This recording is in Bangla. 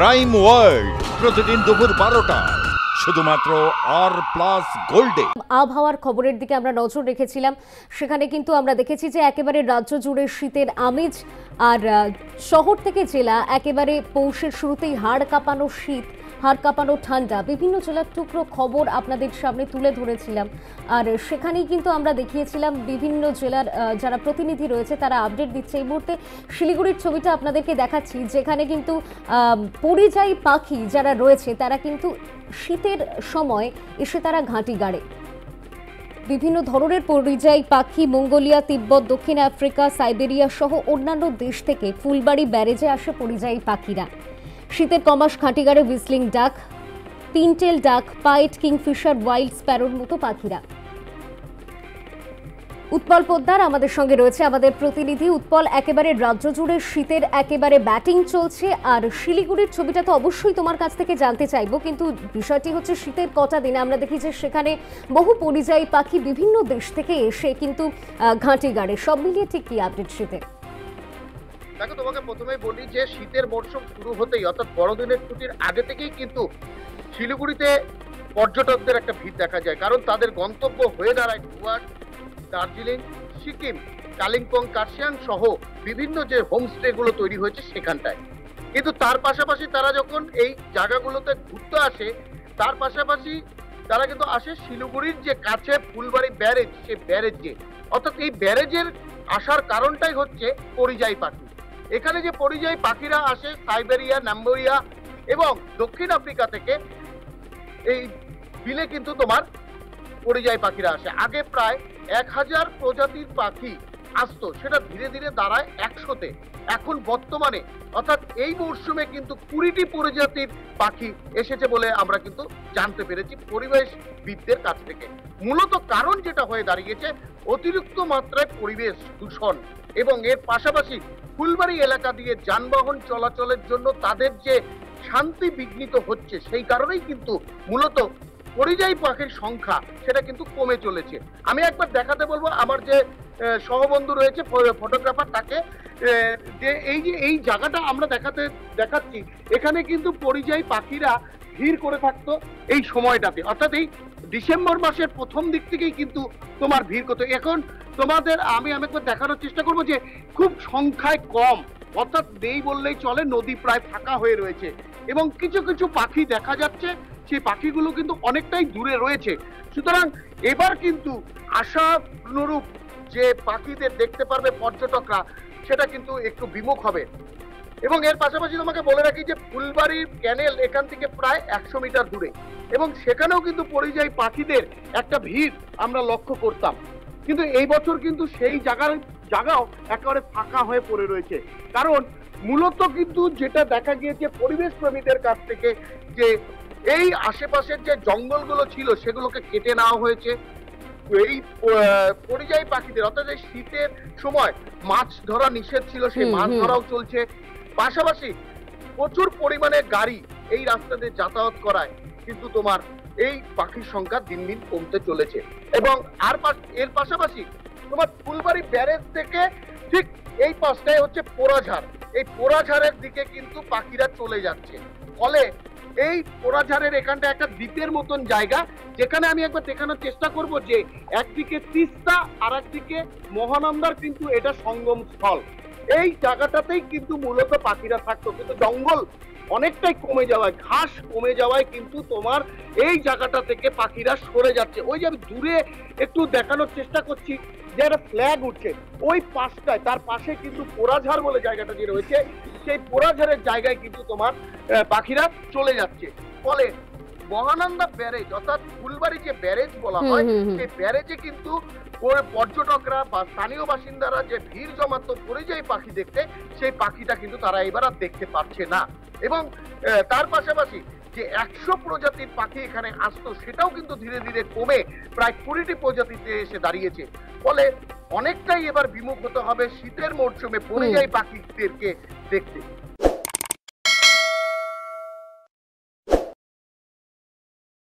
ক্রাইম ওয়ার্ল্ড প্রতিদিন দুপুর 12টায় শুধুমাত্র আর+ গোল্ডে। আবহাওয়ার খবরের দিকে আমরা নজর রেখেছিলাম, সেখানে কিন্তু আমরা দেখেছি যে একেবারে রাজ্য জুড়ে শীতের আমেজ, আর শহর থেকে জেলা একেবারে পৌষের শুরুতেই হাড় কাঁপানো শীত, হাড় কাঁপানো ঠান্ডা, বিভিন্ন জেলার টুকরো খবর আপনাদের সামনে তুলে ধরেছিলাম। আর সেখানেই কিন্তু আমরা দেখিয়েছিলাম বিভিন্ন জেলার যারা প্রতিনিধি রয়েছে তারা আপডেট দিচ্ছে। এই মুহূর্তে শিলিগুড়ির ছবিটা আপনাদেরকে দেখাচ্ছি, যেখানে কিন্তু পরিযায়ী পাখি যারা রয়েছে তারা কিন্তু শীতের সময় এসে তারা ঘাঁটি গাড়ে। বিভিন্ন ধরনের পরিযায়ী পাখি মঙ্গোলিয়া, তিব্বত, দক্ষিণ আফ্রিকা, সাইবেরিয়া সহ অন্যান্য দেশ থেকে ফুলবাড়ি ব্যারেজে আসে পরিযায়ী পাখিরা। শীতের কমাস ঘাঁটি গাড়ে হুইসলিং ডাক, পিনটেল ডাক, পাইট, কিংফিশার, ওয়াইল্ড স্প্যারোর মতো পাখিরা। উৎপল পোদ্দার আমাদের সঙ্গে রয়েছে, আমাদের প্রতিনিধি। উৎপল, একেবারে রাজ্য জুড়ে শীতের একেবারে ব্যাটিং চলছে, আর শিলিগুড়ির ছবিটা তো অবশ্যই তোমার কাছ থেকে জানতে চাইবো, কিন্তু বিষয়টি হচ্ছে শীতের কটা দিনে আমরা দেখি যে সেখানে বহু পরিযায়ী পাখি বিভিন্ন দেশ থেকে এসে কিন্তু ঘাঁটি গাড়ে। সব মিলিয়ে ঠিক কি আপডেট শীতে? দেখো, তোমাকে প্রথমেই বলি যে শীতের মরশুম শুরু হতেই অর্থাৎ বড়দিনের ছুটির আগে থেকেই কিন্তু শিলিগুড়িতে পর্যটকদের একটা ভিড় দেখা যায়, কারণ তাদের গন্তব্য হয়ে দাঁড়ায় ডুয়ার্স, দার্জিলিং, সিকিম, কালিম্পং, কার্শিয়াং সহ বিভিন্ন যে হোমস্টেগুলো তৈরি হয়েছে সেখানটায়। কিন্তু তার পাশাপাশি তারা যখন এই জায়গাগুলোতে ঘুরতে আসে, তার পাশাপাশি তারা কিন্তু আসে শিলিগুড়ির যে কাছে ফুলবাড়ি ব্যারেজ, সেই ব্যারেজে। অর্থাৎ এই ব্যারেজের আসার কারণটাই হচ্ছে পরিযায়ী পাখি। এখানে যে পরিযায়ী পাখিরা আসে সাইবেরিয়া, নাম্বোরিয়া এবং দক্ষিণ আফ্রিকা থেকে, এই বিলে কিন্তু তোমার পরিযায়ী পাখিরা আসে। আগে প্রায় 1000 প্রজাতির পাখি আসতো, সেটা ধীরে ধীরে দাঁড়ায় 100-তে। এখন বর্তমানে অর্থাৎ এই মরশুমে কিন্তু 20টি প্রজাতির পাখি এসেছে বলে আমরা কিন্তু জানতে পেরেছি পরিবেশবিদদের কাছ থেকে। মূলত কারণ যেটা হয়ে দাঁড়িয়েছে অতিরিক্ত মাত্রায় পরিবেশ দূষণ, এবং এর পাশাপাশি ফুলবাড়ি এলাকা দিয়ে যানবাহন চলাচলের জন্য তাদের যে শান্তি বিঘ্নিত হচ্ছে, সেই কারণেই কিন্তু মূলত পরিযায়ী পাখির সংখ্যা সেটা কিন্তু কমে চলেছে। আমি একবার দেখাতে বলবো আমার যে সহবন্ধু রয়েছে ফটোগ্রাফার, তাকে যে এই জায়গাটা আমরা দেখাচ্ছি, এখানে কিন্তু পরিযায়ী পাখিরা ভিড় করে থাকতো এই সময়টাতে, অর্থাৎ এই ডিসেম্বর মাসের প্রথম দিক থেকেই কিন্তু তোমার ভিড় করতো। এখন তোমাদের আমি একবার দেখানোর চেষ্টা করবো যে খুব সংখ্যায় কম, অর্থাৎ নেই বললেই চলে, নদী প্রায় ফাঁকা হয়ে রয়েছে, এবং কিছু কিছু পাখি দেখা যাচ্ছে, সেই পাখিগুলো কিন্তু অনেকটাই দূরে রয়েছে। সুতরাং এবার কিন্তু আশানুরূপ যে পাখিদের দেখতে পারবে পর্যটকরা, সেটা কিন্তু একটু বিমুখ হবে। এবং এর পাশাপাশি তোমাকে বলে রাখি যে ফুলবাড়ির ক্যানেল এখান থেকে প্রায় 100 মিটার দূরে, এবং সেখানেও কিন্তু পরিযায়ী পাখিদের একটা ভিড় আমরা লক্ষ্য করতাম। কিন্তু এই বছর কিন্তু সেই জায়গাও একেবারে ফাঁকা হয়ে পড়ে রয়েছে, কারণ মূলত কিন্তু যেটা দেখা গিয়েছে পরিবেশ প্রেমীদের কাছ থেকে, যে এই আশেপাশের যে জঙ্গলগুলো ছিল সেগুলোকে কেটে নেওয়া হয়েছে। এই পরিযায়ী পাখিদের অর্থাৎ এই শীতের সময় মাছ ধরা নিষেধ ছিল, সেই মাছ ধরাও চলছে। পাশাপাশি প্রচুর পরিমাণে গাড়ি এই রাস্তা দিয়ে যাতায়াত করায় কিন্তু তোমার এই পাখির সংখ্যা দিন দিন কমতে চলেছে। এবং এর পাশাপাশি তোমার ফুলবাড়ি ব্যারেজ থেকে ঠিক এই পাশটায় হচ্ছে পোড়াঝাড়, এই পোড়াঝাড়ের দিকে কিন্তু পাখিরা চলে যাচ্ছে। ফলে এই পোড়াঝাড়ের এখানটা একটা দ্বীপের মতন জায়গা, যেখানে আমি একবার দেখানোর চেষ্টা করব যে একদিকে তিস্তা আর একদিকে মহানন্দার কিন্তু এটা সঙ্গম স্থল। এই জায়গাটাতেই কিন্তু মূলত পাখিরা থাকতো, কিন্তু জঙ্গল অনেকটাই কমে যাওয়ায়, ঘাস কমে যাওয়ায় কিন্তু তোমার এই জায়গাটা থেকে পাখিরা সরে যাচ্ছে। ওই যে আমি দূরে একটু দেখানোর চেষ্টা করছি যে একটা ফ্ল্যাগ উঠছে ওই পাশটায়, তার পাশে কিন্তু পোড়াঝাড় বলে জায়গাটা যে রয়েছে, সেই পোড়াঝাড়ের জায়গায় কিন্তু তোমার পাখিরা চলে যাচ্ছে। ফলে মহানন্দা ব্যারেজ অর্থাৎ ফুলবাড়ি যে ব্যারেজ বলা হয়, সেই ব্যারেজে কিন্তু পর্যটকরা বা স্থানীয় বাসিন্দারা যে ভিড় জমাতো পরিযায়ী পাখি দেখতে, সেই পাখিটা কিন্তু তারা এবার আর দেখতে পাচ্ছে না। এবং তার পাশাপাশি যে 100 প্রজাতির পাখি এখানে আসতো, সেটাও কিন্তু ধীরে ধীরে কমে প্রায় 20টি প্রজাতিতে এসে দাঁড়িয়েছে। ফলে অনেকটাই এবার বিমুখ হতে হবে শীতের মরশুমে পরিযায়ী পাখিদেরকে দেখতে।